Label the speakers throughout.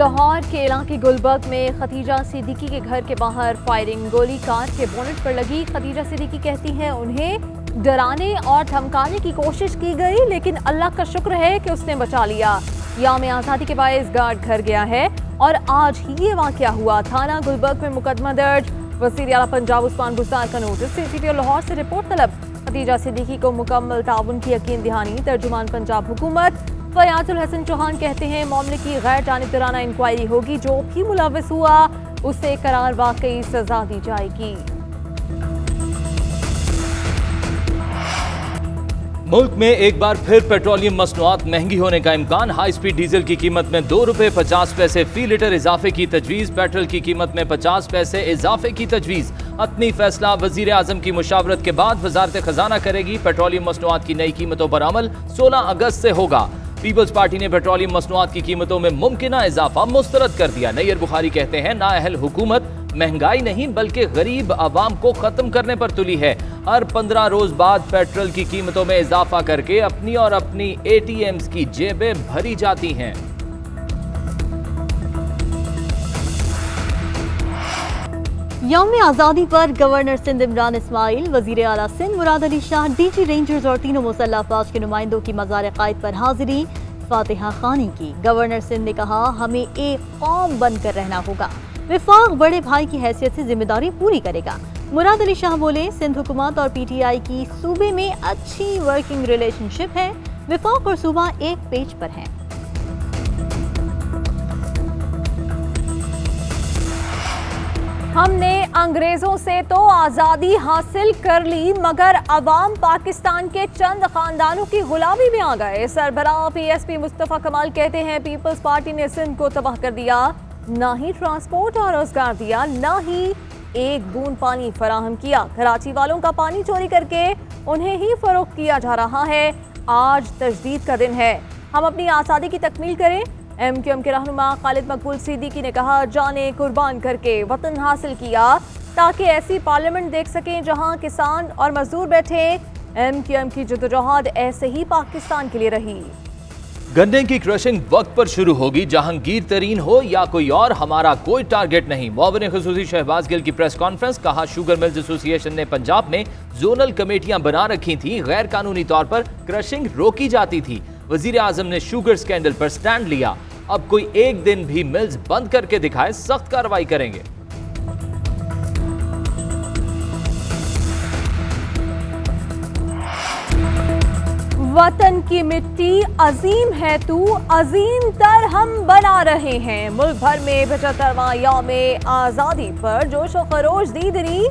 Speaker 1: लाहौर के इलाके गुलबर्ग में खतीजा सिद्दीकी के घर के बाहर फायरिंग, गोली कार के बोनेट पर लगी। खतीजा सिद्दीकी कहती हैं उन्हें डराने और धमकाने की कोशिश की गई, लेकिन अल्लाह का शुक्र है कि उसने बचा लिया। याम आज़ादी के बायस गार्ड घर गया है और आज ही ये वाकया हुआ। थाना गुलबर्ग में मुकदमा दर्ज। वज़ीर आला पंजाब उस्मान बुज़दार का नोटिस। CCTV लाहौर से रिपोर्ट तलब। खतीजा सिद्दीकी को मुकम्मल ताउन की यकीन दहानी। तर्जुमान पंजाब हुकूमत फयाजुल हसन चौहान कहते हैं मामले की गैर जानिबदाराना इंक्वायरी होगी, जो भी मुलव्विस हुआ उसे करार वाकई सजा दी जाएगी।
Speaker 2: मुल्क में एक बार फिर पेट्रोलियम मसनूआत महंगी होने का इम्कान। हाई स्पीड डीजल की कीमत में ₹2.50 फी लीटर इजाफे की तजवीज़। पेट्रोल की कीमत में 50 पैसे इजाफे की तजवीज़। हतमी फैसला वजीर आजम की मुशावरत के बाद वजारत खजाना करेगी। पेट्रोलियम मसनूआत की नई कीमतों पर अमल 16 अगस्त से होगा। पीपल्स पार्टी ने पेट्रोलियम मसनूआत की कीमतों में मुमकिना इजाफा मुस्तरद कर दिया। नैयर बुखारी कहते हैं नाअहल हुकूमत महंगाई नहीं बल्कि गरीब आवाम को खत्म करने पर तुली है। हर 15 रोज बाद पेट्रोल की कीमतों में इजाफा करके अपनी और अपनी ATMs की जेबें भरी जाती हैं।
Speaker 3: यौम आज़ादी पर गवर्नर सिंध इमरान इस्माइल, वजीर आला सिंध मुराद अली शाह, DG रेंजर्स और तीनों मुसल्लह अफवाज के नुमाइंदों की मज़ार क़ायद पर हाजिरी, फातिहा खानी की। गवर्नर सिंध ने कहा हमें एक कौम बनकर रहना होगा। विफाक बड़े भाई की हैसियत से जिम्मेदारी पूरी करेगा। मुराद अली शाह बोले सिंध हुकूमत और PTI की सूबे में अच्छी वर्किंग रिलेशनशिप है। विफाक और सूबा एक पेज पर हैं।
Speaker 1: हमने अंग्रेजों से तो आज़ादी हासिल कर ली, मगर अवाम पाकिस्तान के चंद खानदानों की गुलामी में आ गए। सरबराह PSP मुस्तफ़ा कमाल कहते हैं पीपल्स पार्टी ने सिंध को तबाह कर दिया। ना ही ट्रांसपोर्ट और रोजगार दिया, ना ही एक बूंद पानी फराहम किया। कराची वालों का पानी चोरी करके उन्हें ही फरोख्त किया जा रहा है। आज तजदीद का दिन है, हम अपनी आज़ादी की तकमील करें। MQM के रहनुमा खालिद मकबूल सिद्दीकी ने कहा जाने कुर्बान करके वतन हासिल किया ताकि ऐसी पार्लियामेंट देख सकें जहां किसान और मजदूर बैठे। MQM की जदोजहद ऐसे ही पाकिस्तान के लिए रही।
Speaker 2: गन्ने की क्रशिंग वक्त पर शुरू होगी, जहांगीर तरीन हो या कोई और, हमारा कोई टारगेट नहीं। मुआविन खुसूसी शहबाज गिल की प्रेस कॉन्फ्रेंस। कहा शुगर मिल्स एसोसिएशन ने पंजाब में जोनल कमेटियां बना रखी थी, गैर कानूनी तौर पर क्रशिंग रोकी जाती थी। वजीर आजम ने शुगर स्कैंडल पर स्टैंड लिया। अब कोई एक दिन भी मिल्स बंद करके दिखाए, सख्त कार्रवाई करेंगे।
Speaker 1: वतन की मिट्टी अजीम है तू, अजीम तर हम बना रहे हैं। मुल्क भर में 75वां यौम आज़ादी पर जोश व खरोश दीदरी।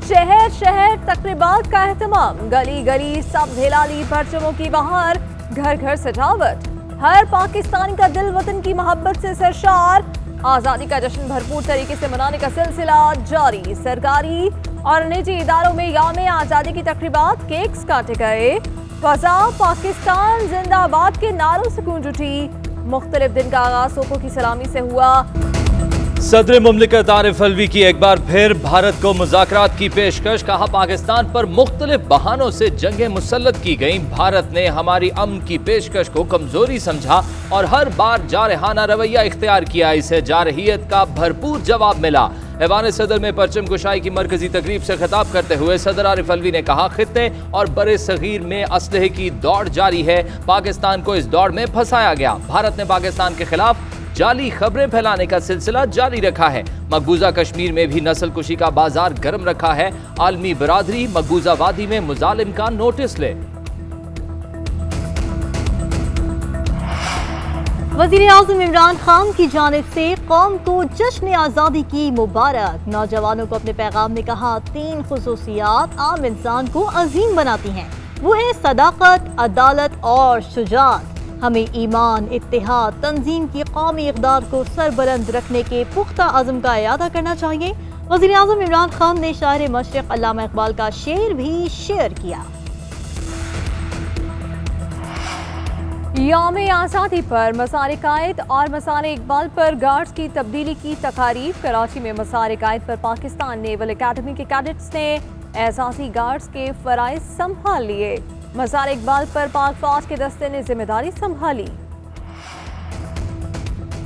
Speaker 1: शहर शहर तकरीबात का एहतमाम। गली गली सब हिलाली परचमों की बहार, घर घर सजावट। हर पाकिस्तानी का दिल वतन की मोहब्बत से सरशार। आज़ादी का जश्न भरपूर तरीके से मनाने का सिलसिला जारी। सरकारी और निजी इदारों में यौम आज़ादी की तकरीबात, केक्स काटे गए। फजा पाकिस्तान जिंदाबाद के नारों से गूंज उठी। मुख्तलिफ दिन का आगाज तोपों की सलामी से हुआ।
Speaker 2: सदर मुमलिकत आरिफ अलवी की एक बार फिर भारत को मुज़ाकरात की पेशकश। कहा पाकिस्तान पर मुख्तलिफ बहानों से जंगें मुसल्लत की गई। भारत ने हमारी अमन की पेशकश को कमजोरी समझा और हर बार जारहाना रवैया इख्तियार किया। इसे जारहियत का भरपूर जवाब मिला। ऐवान सदर में परचम कुशाई की मरकजी तकरीब से खिताब करते हुए सदर आरिफ अलवी ने कहा खित्ते और बड़े सगीर में असलहे की दौड़ जारी है। पाकिस्तान को इस दौड़ में फंसाया गया। भारत ने पाकिस्तान के खिलाफ जाली खबरें फैलाने का सिलसिला जारी रखा है। मकबूजा कश्मीर में भी नस्ल कुशी का बाजार गर्म रखा है। आलमी बरादरी मकबूजा वादी में मुजालिम का नोटिस ले।
Speaker 3: वज़ीर आज़म इमरान खान की जानिब से कौम को जश्न आज़ादी की मुबारक। नौजवानों को अपने पैगाम में कहा 3 खुसूसियात आम इंसान को अजीम बनाती हैं, वो है सदाकत, अदालत और शुजाअत। हमें ईमान, इत्तेहाद, तंजीम की कौमी इक़दार को सरबुलंद रखने के पुख्ता अज़्म का इरादा करना चाहिए। वज़ीर आज़म इमरान खान ने शायर मशरिक़ अल्लामा इक़बाल का शेर भी शेयर किया।
Speaker 1: यौम आज़ादी पर मसार कायद और मसार इकबाल पर गार्ड्स की तब्दीली की तकारीफ। कराची में मसार कायद पर पाकिस्तान नेवल अकेडमी के कैडेट्स ने एहसासी गार्ड्स के फ़राइज़ संभाल लिए। मसार इकबाल पर पाक फौज के दस्ते ने जिम्मेदारी संभाली।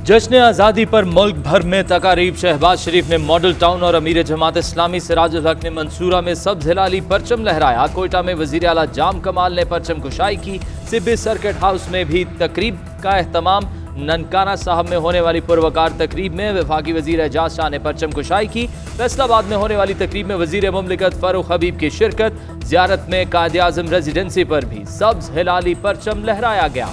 Speaker 2: जश्न आज़ादी पर मुल्क भर में तकारीब। शहबाज शरीफ ने मॉडल टाउन और अमीर जमात इस्लामी सिराजुल हक ने मंसूरा में सब्ज हिलाली परचम लहराया। कोयटा में वज़ीर आला जाम कमाल ने परचम कुशाई की। सिब्बी सर्किट हाउस में भी तकरीब का एहतमाम। ननकाना साहब में होने वाली पुरवकार तकरीब में वफाकी वज़ीर एजाज शाह ने परचम कुशाई की। फैसलाबाद में होने वाली तकरीब में वज़ीर मुमलिकत फारूक हबीब की शिरकत। ज़ियारत में कायदे आज़म रेजिडेंसी पर भी सब्ज हिलाली परचम लहराया गया।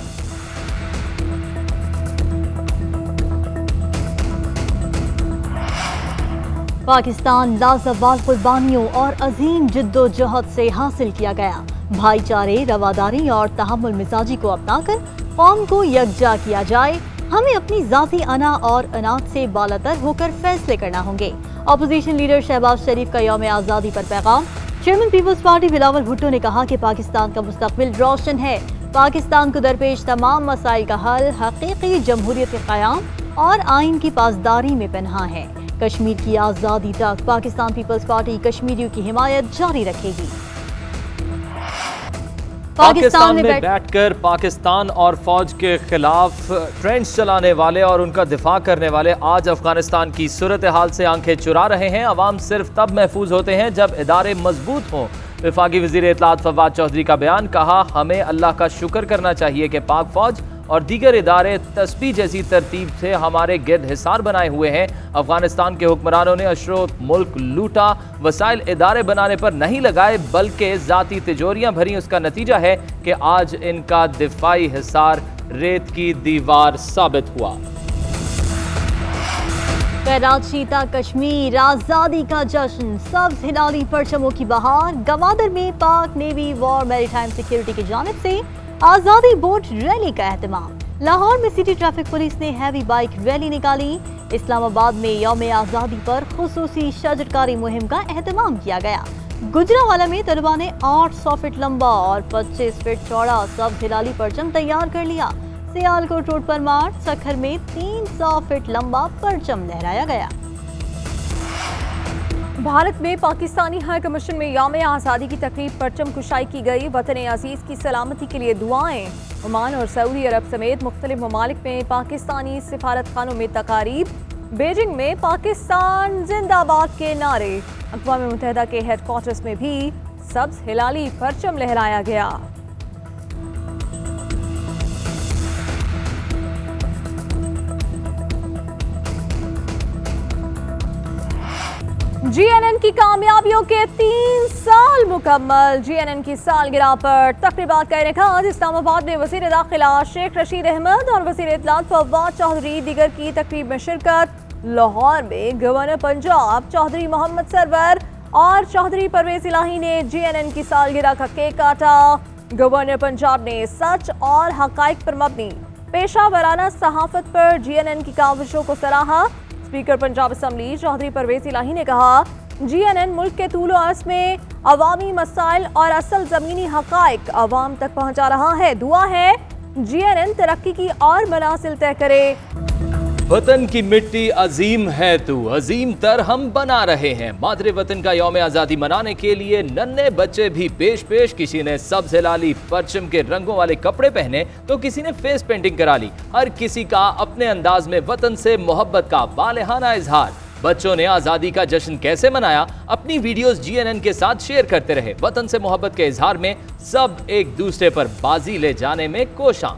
Speaker 3: पाकिस्तान लाजवाब कुर्बानियों और अजीम जिद्दोजहद से हासिल किया गया। भाईचारे, रवादारी और तहम्मुल मिजाजी को अपनाकर कौम को यकजा किया जाए। हमें अपनी जाती अना और अनात से बालातर होकर फैसले करना होंगे। अपोजिशन लीडर शहबाज शरीफ का यौम आज़ादी पर पैगाम। Chairman peoples party Bilawal Bhutto ने कहा कि पाकिस्तान का मुस्तकबिल रोशन है। पाकिस्तान को दरपेश तमाम मसाइल का हल हकीकी जमहूरियत के क़याम और आइन की पासदारी में पन्हा है। कश्मीर की आज़ादी तक पाकिस्तान पीपल्स पार्टी कश्मीरियों की हिमायत जारी रखेगी।
Speaker 2: पाकिस्तान में बैठकर पाकिस्तान और फौज के खिलाफ ट्रेंड्स चलाने वाले और उनका दिफा करने वाले आज अफगानिस्तान की सूरत हाल से आंखें चुरा रहे हैं। अवाम सिर्फ तब महफूज होते हैं जब इदारे मजबूत हों। वफाकी वज़ीर इत्तलात फवाद चौधरी का बयान। कहा, हमें अल्लाह का शुक्र करना चाहिए कि पाक फौज और दीगर इदारे तस्बीह जैसी तरतीब से हमारे गिर्द हिसार बनाए हुए हैं। अफगानिस्तान के हुक्मरानों ने अशरो मुल्क लूटा, वसाइल इदारे बनाने पर नहीं लगाए बल्कि ज़ाती तिजोरियां भरी। उसका नतीजा है कि आज इनका दिफाई हिसार रेत की दीवार साबित हुआ।
Speaker 3: कराचीता कश्मीर, आज़ादी का जश्न, सब्ज हिलाली परचमों की बहार। गवादर में पाक नेवी वॉर मैरीटाइम सिक्योरिटी की जानिब से आज़ादी बोट रैली का एहतमाम। लाहौर में सिटी ट्रैफिक पुलिस ने हैवी बाइक रैली निकाली। इस्लामाबाद में यौम आज़ादी पर खुसूसी शजरकारी मुहिम का एहतमाम किया गया। गुजरावाला में तलबा ने 800 फीट लंबा और 25 फीट चौड़ा सब्ज हिलाली परचम तैयार कर लिया। सियालकोट रोड पर मार्च सखर में 300 फीट लंबा परचम लहराया गया।
Speaker 1: भारत में पाकिस्तानी हाई कमीशन में यौम आज़ादी की तकरीब परचम कुशाई की गई। वतन अजीज की सलामती के लिए दुआएं। ओमान और सऊदी अरब समेत मुख्तलिफ ममालिक में पाकिस्तानी सिफारत खानों में तकारीब। बीजिंग में पाकिस्तान जिंदाबाद के नारे। अक़वाम मुत्तहिदा के हेडक्वार्टर्स में भी सब्ज हिलाली परचम लहराया गया। GNN की कामयाबियों के 3 साल मुकम्मल। GNN की सालगिरह पर तकरीबात का इनेकाद। इस्लामाबाद में वज़ीर दाखिला शेख रशीद अहमद और वज़ीर इत्तलात फवाद चौधरी दीगर की तकरीब में शिरकत। लाहौर में गवर्नर पंजाब चौधरी मोहम्मद सरवर और चौधरी परवेज इलाही ने GNN की सालगिरह का केक काटा। गवर्नर पंजाब ने सच और हकाइक पर मबनी पेशा वराना सहाफत पर GNN की काविशों को सराहा। स्पीकर पंजाब असम्बली चौधरी परवेज इलाही ने कहा, GNN मुल्क के तूलो अर्ज में अवामी मसाइल और असल ज़मीनी हक़ाइक़ अवाम तक पहुँचा रहा है। दुआ है GNN तरक्की की और मनासिल तय करे।
Speaker 2: वतन की मिट्टी अजीम है तू, अजीम तर हम बना रहे हैं। मादरे वतन का यौम आज़ादी मनाने के लिए नन्हे बच्चे भी पेश। किसी ने सब्ज हिलाली परचम के रंगों वाले कपड़े पहने तो किसी ने फेस पेंटिंग करा ली। हर किसी का अपने अंदाज में वतन से मोहब्बत का बालिहाना इजहार। बच्चों ने आज़ादी का जश्न कैसे मनाया, अपनी वीडियोस GNN के साथ शेयर करते रहे। वतन से मोहब्बत के इजहार में सब एक दूसरे पर बाजी ले जाने में कोशां।